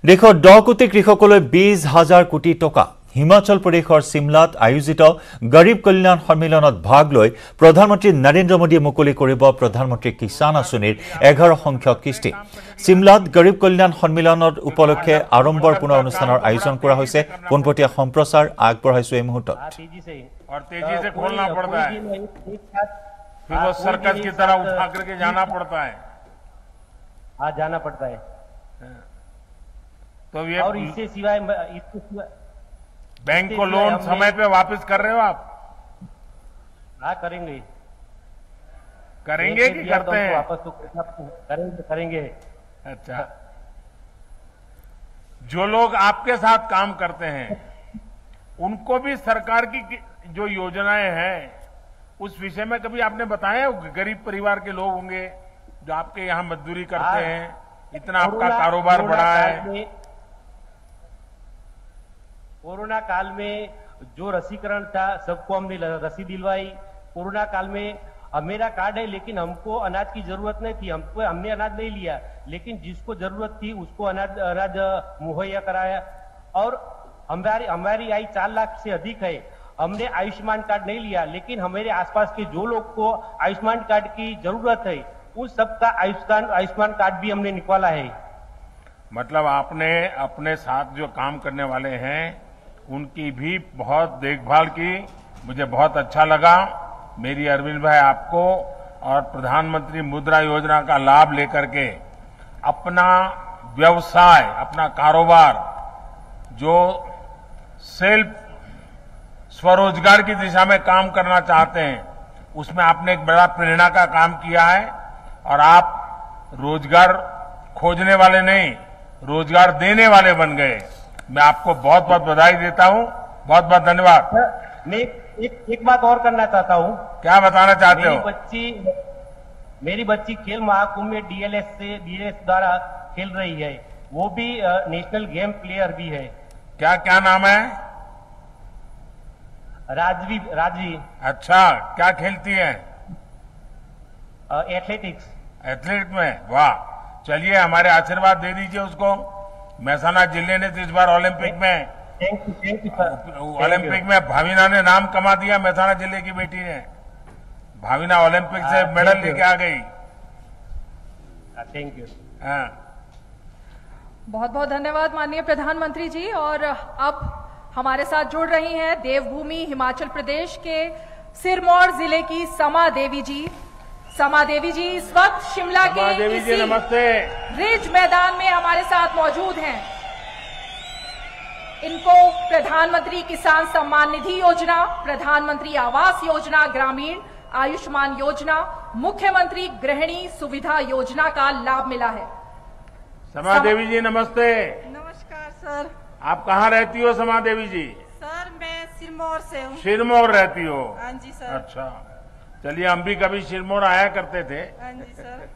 দেশৰ 10 কোটি কৃষকলৈ 20,000 কোটি টকা। হিমাচল প্ৰদেশৰ সিমলাত আয়োজিত গৰীব কল্যাণ সন্মিলনত ভাগ লৈ প্ৰধানমন্ত্ৰী নৰেন্দ্ৰ মোদীয়ে মুকলি কৰিব প্ৰধানমন্ত্ৰী কিষাণ আঁচনিৰ 11 সংখ্যক কিস্তি। সিমলাত গৰীব কল্যাণ সন্মিলনৰ উপলক্ষে আৰম্ভৰ পুনৰ অনুষ্ঠানৰ আয়োজন কৰা হৈছে। পোনপটীয়া সম্প্ৰচাৰ আগবঢ়াইছো এই মুহূৰ্তত। और तेजी से खोलना पड़ता है, फिर वो सर्कस की तरह उठा करके जाना पड़ता है। हाँ, जाना पड़ता है। तो ये और इससे सिवाय बैंक को लोन समय पे वापस कर रहे हो आप? हाँ, करेंगे कि करते हैं? वापस तो करेंगे। अच्छा, जो लोग आपके साथ काम करते हैं उनको भी सरकार की जो योजनाएं हैं उस विषय में कभी आपने बताया? गरीब परिवार के लोग होंगे जो आपके यहाँ मजदूरी करते हैं, इतना आपका कारोबार बढ़ा है। कोरोना काल में जो रसीकरण था सबको हमने रसी दिलवाई। कोरोना काल में मेरा कार्ड है लेकिन हमको अनाज की जरूरत नहीं थी, हमने अनाज नहीं लिया, लेकिन जिसको जरूरत थी उसको अनाज मुहैया कराया। और हमारी आय 4 लाख से अधिक है। हमने आयुष्मान कार्ड नहीं लिया, लेकिन हमारे आसपास के जो लोग को आयुष्मान कार्ड की जरूरत है उन सबका आयुष्मान कार्ड भी हमने निकाला है। मतलब आपने अपने साथ जो काम करने वाले हैं उनकी भी बहुत देखभाल की, मुझे बहुत अच्छा लगा। मेरी अरविंद भाई आपको और प्रधानमंत्री मुद्रा योजना का लाभ लेकर के अपना व्यवसाय, अपना कारोबार जो सेल्फ स्वरोजगार की दिशा में काम करना चाहते हैं उसमें आपने एक बड़ा प्रेरणा का काम किया है और आप रोजगार खोजने वाले नहीं, रोजगार देने वाले बन गए। मैं आपको बहुत बहुत बधाई देता हूं, बहुत बहुत धन्यवाद। मैं एक बात और करना चाहता हूं। क्या बताना चाहते हो? मेरी बच्ची खेल महाकुंभ में डीएलएस द्वारा खेल रही है, वो भी नेशनल गेम प्लेयर भी है। क्या नाम है? राजवी। अच्छा, क्या खेलती है? एथलेटिक्स। एथलीट में, वाह। चलिए हमारे आशीर्वाद दे दीजिए उसको। महसाना जिले ने इस बार ओलंपिक में भाविना ने नाम कमा दिया। महसाना जिले की बेटी ने भाविना ओलंपिक से मेडल लेके आ गई। Thank you. हाँ, बहुत बहुत धन्यवाद माननीय प्रधानमंत्री जी। और अब हमारे साथ जुड़ रही हैं देवभूमि हिमाचल प्रदेश के सिरमौर जिले की समा देवी जी। समा देवी जी इस वक्त शिमला के इसी रिज मैदान में हमारे साथ मौजूद हैं। इनको प्रधानमंत्री किसान सम्मान निधि योजना, प्रधानमंत्री आवास योजना ग्रामीण, आयुष्मान योजना, मुख्यमंत्री गृहिणी सुविधा योजना का लाभ मिला है। समा देवी जी नमस्ते। नमस्कार सर। आप कहाँ रहती हो समा देवी जी? सर मैं सिरमौर से हूँ। सिरमौर रहती हो? हाँ जी सर। अच्छा, चलिए हम भी कभी सिरमौर आया करते थे। हाँ जी सर।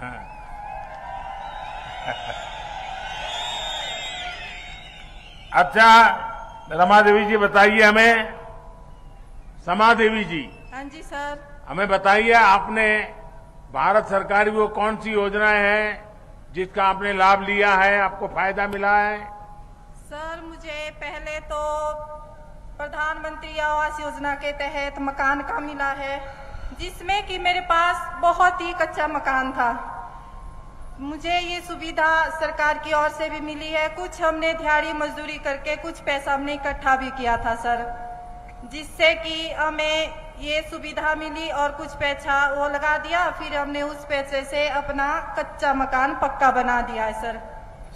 हाँ। अच्छा रमा देवी जी बताइए हमें, समा देवी जी। हाँ जी सर। हमें बताइए आपने भारत सरकार की वो कौन सी योजनाएं हैं जिसका आपने लाभ लिया है, आपको फायदा मिला है? सर मुझे पहले तो प्रधानमंत्री आवास योजना के तहत मकान का मिला है, जिसमें कि मेरे पास बहुत ही कच्चा मकान था। मुझे ये सुविधा सरकार की ओर से भी मिली है। कुछ हमने दिहाड़ी मजदूरी करके कुछ पैसा हमने इकट्ठा भी किया था सर, जिससे कि हमें ये सुविधा मिली और कुछ पैसा वो लगा दिया, फिर हमने उस पैसे से अपना कच्चा मकान पक्का बना दिया है सर।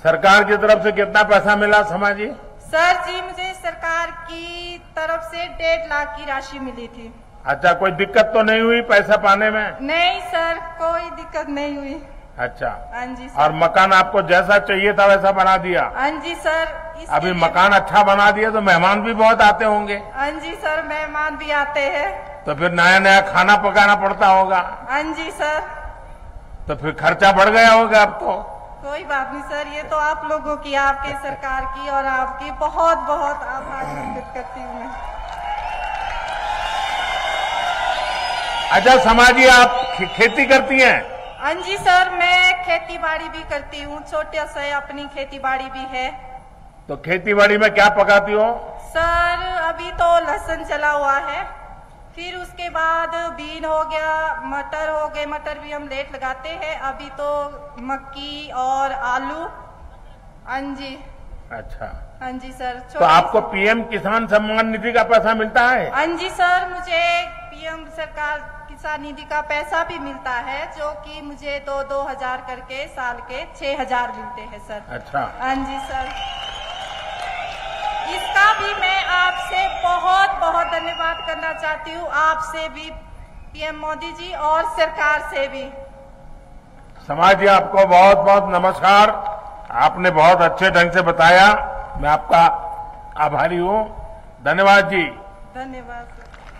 सरकार की तरफ से कितना पैसा मिला समा जी? सर जी मुझे सरकार की तरफ से 1.5 लाख की राशि मिली थी। अच्छा, कोई दिक्कत तो नहीं हुई पैसा पाने में? नहीं सर, कोई दिक्कत नहीं हुई। अच्छा। हाँ जी सर। और मकान आपको जैसा चाहिए था वैसा बना दिया? हाँ जी सर। अभी मकान अच्छा बना दिया तो मेहमान भी बहुत आते होंगे? हाँ जी सर, मेहमान भी आते हैं। तो फिर नया नया खाना पकाना पड़ता होगा? हाँ जी सर। तो फिर खर्चा बढ़ गया होगा अब तो? कोई बात नहीं सर, ये तो आप लोगों की, आपके सरकार की और आपकी बहुत बहुत आभार व्यक्त करती हूँ मैं। अच्छा समाजी, आप खेती करती हैं? हाँ जी सर, मैं खेती बाड़ी भी करती हूँ, छोटे से अपनी खेती बाड़ी भी है। तो खेती बाड़ी में क्या पकाती हो? सर अभी तो लहसुन चला हुआ है, फिर उसके बाद बीन हो गया, मटर हो गए, मटर भी हम लेट लगाते हैं। अभी तो मक्की और आलू। हाँ जी। अच्छा। हाँ जी सर। तो आपको पीएम किसान सम्मान निधि का पैसा मिलता है? हाँ जी सर, मुझे पीएम सरकार किसान निधि का पैसा भी मिलता है, जो कि मुझे 2-2 हजार करके साल के 6 हजार मिलते हैं सर। अच्छा। हाँ जी सर, इसका भी मैं आपसे बहुत बहुत धन्यवाद करना चाहती हूँ, आपसे भी, पीएम मोदी जी, और सरकार से भी। समाज जी आपको बहुत बहुत नमस्कार। आपने बहुत अच्छे ढंग से बताया, मैं आपका आभारी हूँ। धन्यवाद जी। धन्यवाद।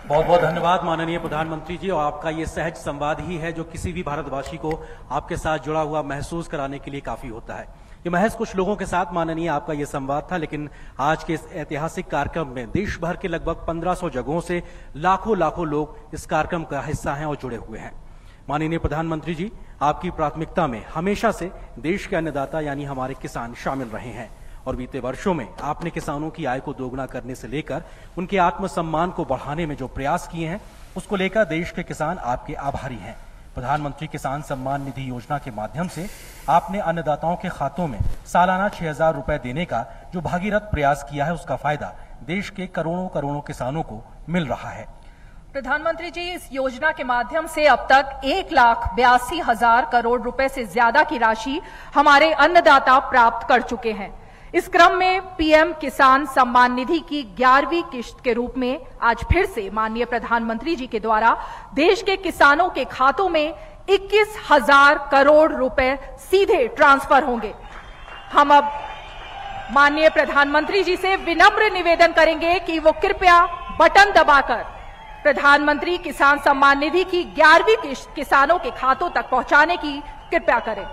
बहुत बहुत धन्यवाद माननीय प्रधानमंत्री जी। और आपका ये सहज संवाद ही है जो किसी भी भारतवासी को आपके साथ जुड़ा हुआ महसूस कराने के लिए काफी होता है। ये महज कुछ लोगों के साथ माननीय आपका ये संवाद था, लेकिन आज के इस ऐतिहासिक कार्यक्रम में देश भर के लगभग 1500 जगहों से लाखों लोग इस कार्यक्रम का हिस्सा हैं और जुड़े हुए हैं। माननीय प्रधानमंत्री जी, आपकी प्राथमिकता में हमेशा से देश के अन्नदाता यानी हमारे किसान शामिल रहे हैं और बीते वर्षों में आपने किसानों की आय को दोगुना करने से लेकर उनके आत्मसम्मान को बढ़ाने में जो प्रयास किए हैं, उसको लेकर देश के किसान आपके आभारी हैं। प्रधानमंत्री किसान सम्मान निधि योजना के माध्यम से आपने अन्नदाताओं के खातों में सालाना 6,000 रुपए देने का जो भागीरथ प्रयास किया है, उसका फायदा देश के करोड़ों किसानों को मिल रहा है। प्रधानमंत्री जी, इस योजना के माध्यम से अब तक 1,82,000 करोड़ रुपए से ज्यादा की राशि हमारे अन्नदाता प्राप्त कर चुके हैं। इस क्रम में पीएम किसान सम्मान निधि की 11वीं किश्त के रूप में आज फिर से माननीय प्रधानमंत्री जी के द्वारा देश के किसानों के खातों में 21,000 करोड़ रुपए सीधे ट्रांसफर होंगे। हम अब माननीय प्रधानमंत्री जी से विनम्र निवेदन करेंगे कि वो कृपया बटन दबाकर प्रधानमंत्री किसान सम्मान निधि की 11वीं किश्त किसानों के खातों तक पहुंचाने की कृपया करें।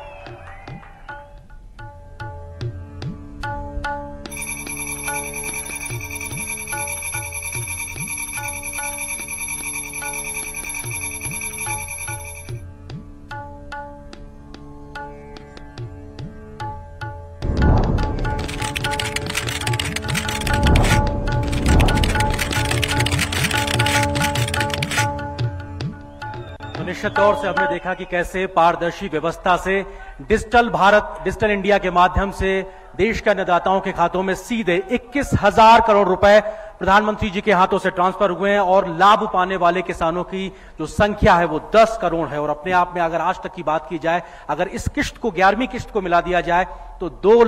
निश्चित तौर से हमने देखा कि कैसे पारदर्शी व्यवस्था से डिजिटल भारत, डिजिटल इंडिया के माध्यम से देश के अन्नदाताओं के खातों में सीधे 21,000 करोड़ रुपए प्रधानमंत्री जी के हाथों से ट्रांसफर हुए हैं और लाभ पाने वाले किसानों की जो संख्या है वो 10 करोड़ है। और अपने आप में अगर आज तक की बात की जाए, अगर इस किश्त को 11वीं किश्त को मिला दिया जाए तो 2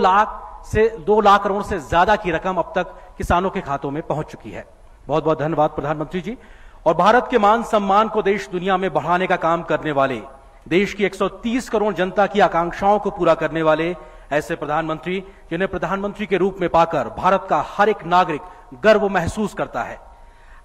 लाख करोड़ से ज्यादा की रकम अब तक किसानों के खातों में पहुंच चुकी है। बहुत बहुत धन्यवाद प्रधानमंत्री जी। और भारत के मान सम्मान को देश दुनिया में बढ़ाने का काम करने वाले, देश की 130 करोड़ जनता की आकांक्षाओं को पूरा करने वाले ऐसे प्रधानमंत्री, जिन्हें प्रधानमंत्री के रूप में पाकर भारत का हर एक नागरिक गर्व महसूस करता है।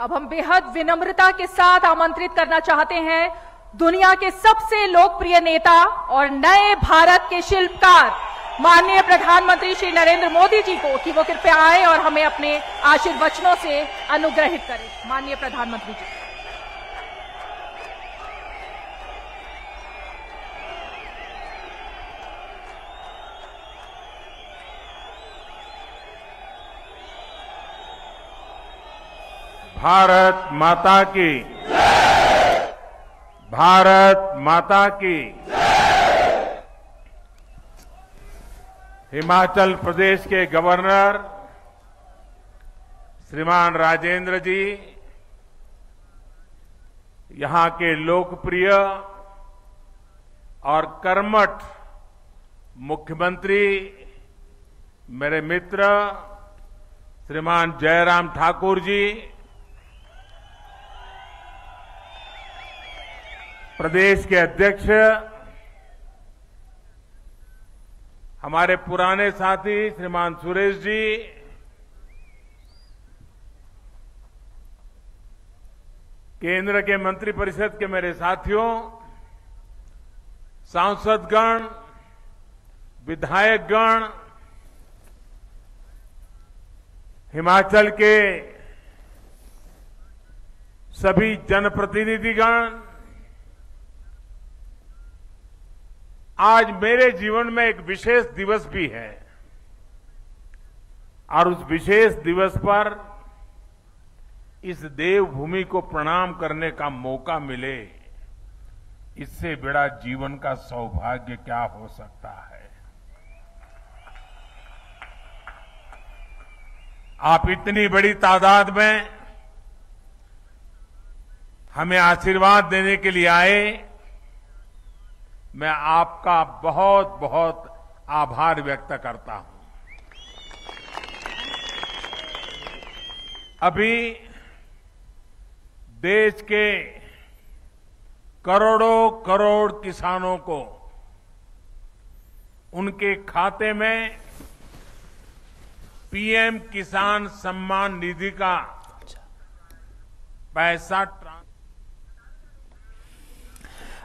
अब हम बेहद विनम्रता के साथ आमंत्रित करना चाहते हैं दुनिया के सबसे लोकप्रिय नेता और नए भारत के शिल्पकार माननीय प्रधानमंत्री श्री नरेंद्र मोदी जी को कि वो कृपया आए और हमें अपने आशीर्वचनों से अनुग्रहित करें। माननीय प्रधानमंत्री जी। भारत माता की, भारत माता की। हिमाचल प्रदेश के गवर्नर श्रीमान राजेंद्र जी, यहां के लोकप्रिय और कर्मठ मुख्यमंत्री मेरे मित्र श्रीमान जयराम ठाकुर जी, प्रदेश के अध्यक्ष हमारे पुराने साथी श्रीमान सुरेश जी, केंद्र के मंत्रिपरिषद के मेरे साथियों, सांसदगण, विधायकगण, हिमाचल के सभी जनप्रतिनिधिगण, आज मेरे जीवन में एक विशेष दिवस भी है और उस विशेष दिवस पर इस देवभूमि को प्रणाम करने का मौका मिले, इससे बड़ा जीवन का सौभाग्य क्या हो सकता है। आप इतनी बड़ी तादाद में हमें आशीर्वाद देने के लिए आए, मैं आपका बहुत बहुत आभार व्यक्त करता हूं। अभी देश के करोड़ों करोड़ किसानों को उनके खाते में पीएम किसान सम्मान निधि का पैसा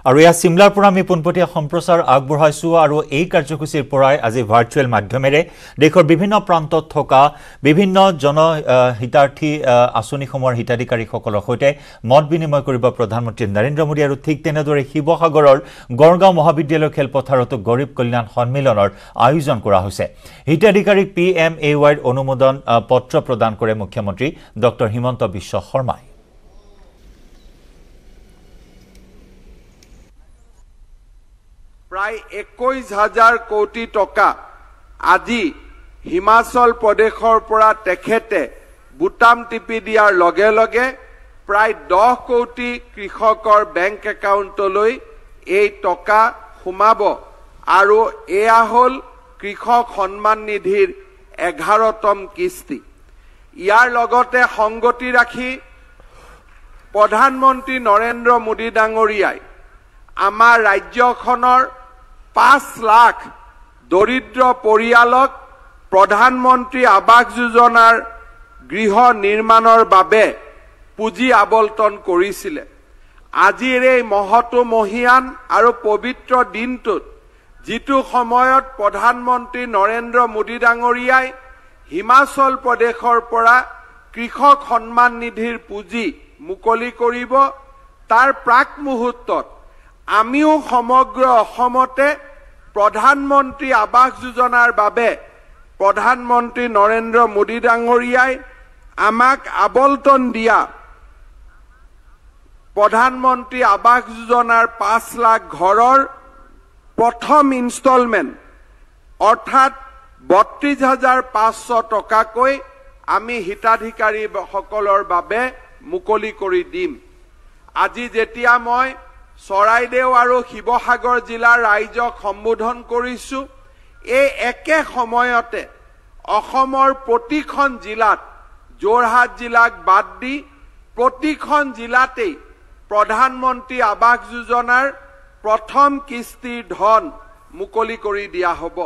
আৰু ইয়া সিমলাৰ পৰা আমি পোনপটীয়া সম্প্ৰচাৰ আগবঢ়াইছো আৰু এই কাৰ্যসূচীৰ পৰাই আজি ভাৰ্চুৱেল মাধ্যমেৰে দেশৰ বিভিন্ন প্ৰান্তত থকা বিভিন্ন জনহিতাৰ্থী আঁচনিসমূহৰ হিতাধিকাৰীসকলৰ সৈতে মত বিনিময় কৰিব প্ৰধানমন্ত্ৰী নৰেন্দ্ৰ মোদী। আৰু ঠিক তেনেদৰে শিৱসাগৰৰ গড়গাঁও মহাবিদ্যালয় খেলপথাৰতো গৰীব কল্যাণ সন্মিলনৰ আয়োজন কৰা হৈছে। হিতাধিকাৰীক PMAYৰ অনুমোদন পত্ৰ প্ৰদান কৰে মুখ্যমন্ত্ৰী ডক্টৰ হিমন্ত বিশ্ব শৰ্মাই। প্ৰায় 21,000 কোটি টকা আজি হিমাচল প্ৰদেশৰ পৰা তেখেতে বুটাম টিপি দিয়াৰ লগে লগে প্ৰায় 10 কোটি কৃষকৰ বেংক একাউণ্টলৈ এই টকা সোমাব আৰু এয়া হ'ল কৃষক সন্মান নিধিৰ 11তম কিস্তি। ইয়াৰ লগতে সংগতি ৰাখি প্ৰধানমন্ত্ৰী নৰেন্দ্ৰ মোদী ডাঙৰীয়াই আমাৰ ৰাজ্যখনৰ 5 লাখ দৰিদ্ৰ পৰিয়ালক প্ৰধানমন্ত্ৰী আৱাস যোজনাৰ গৃহ নিৰ্মাণৰ বাবে পুঁজি আবণ্টন কৰিছিল। আজিৰ এই মহতো মহিয়ান আৰু পবিত্ৰ দিনটোত যিটো সময়ত প্ৰধানমন্ত্ৰী নৰেন্দ্ৰ মোদী ডাঙৰীয়াই হিমাচল প্ৰদেশৰ পৰা কৃষক সন্মান নিধিৰ পুঁজি মুকলি কৰিব, তাৰ প্ৰাক মুহূৰ্তত আমিও সমগ্ৰ অসমতে প্ৰধানমন্ত্ৰী আৱাস যোজনাৰ বাবে প্ৰধানমন্ত্ৰী নৰেন্দ্ৰ মোদী ডাঙৰীয়াই আমাক আবণ্টন দিয়া প্ৰধানমন্ত্ৰী আৱাস যোজনাৰ 5 লাখ ঘৰৰ প্ৰথম ইনষ্টলমেণ্ট অৰ্থাৎ 32,500 টকাকৈ আমি হিতাধিকাৰীসকলৰ বাবে মুকলি কৰি দিম। আজি যেতিয়া মই চৰাইদেউ আৰু শিৱসাগৰ জিলাৰ ৰাইজক সম্বোধন কৰিছো, এই একে সময়তে অসমৰ প্ৰতিখন জিলাত, যোৰহাট জিলাক বাদ দি প্ৰতিখন জিলাতেই প্ৰধানমন্ত্ৰী আৱাস যোজনাৰ প্ৰথম কিস্তিৰ ধন মুকলি কৰি দিয়া হ'ব।